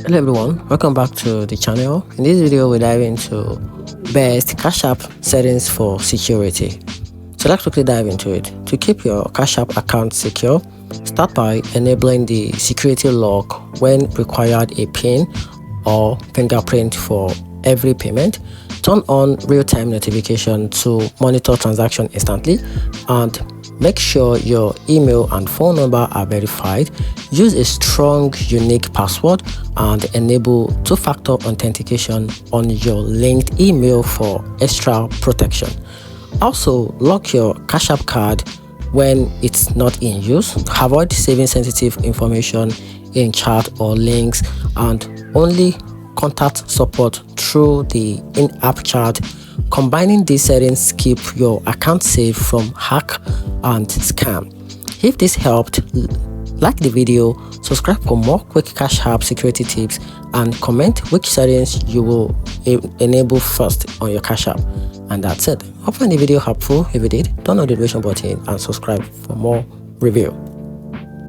Hello everyone, welcome back to the channel. In this video we dive into best Cash App settings for security. So let's quickly dive into it. To keep your Cash App account secure, start by enabling the security lock when required a PIN or fingerprint for every payment. Turn on real-time notification to monitor transaction instantly, and make sure your email and phone number are verified. Use a strong, unique password and enable two-factor authentication on your linked email for extra protection. Also, lock your Cash App card when it's not in use. Avoid saving sensitive information in chat or links, and only contact support through the in-app chat. Combining these settings keep your account safe from hack and scam. If this helped, like the video, subscribe for more quick Cash App security tips, and comment which settings you will enable first on your Cash App. And that's it. Hope you find the video helpful. If you did, turn on the notification button and subscribe for more review.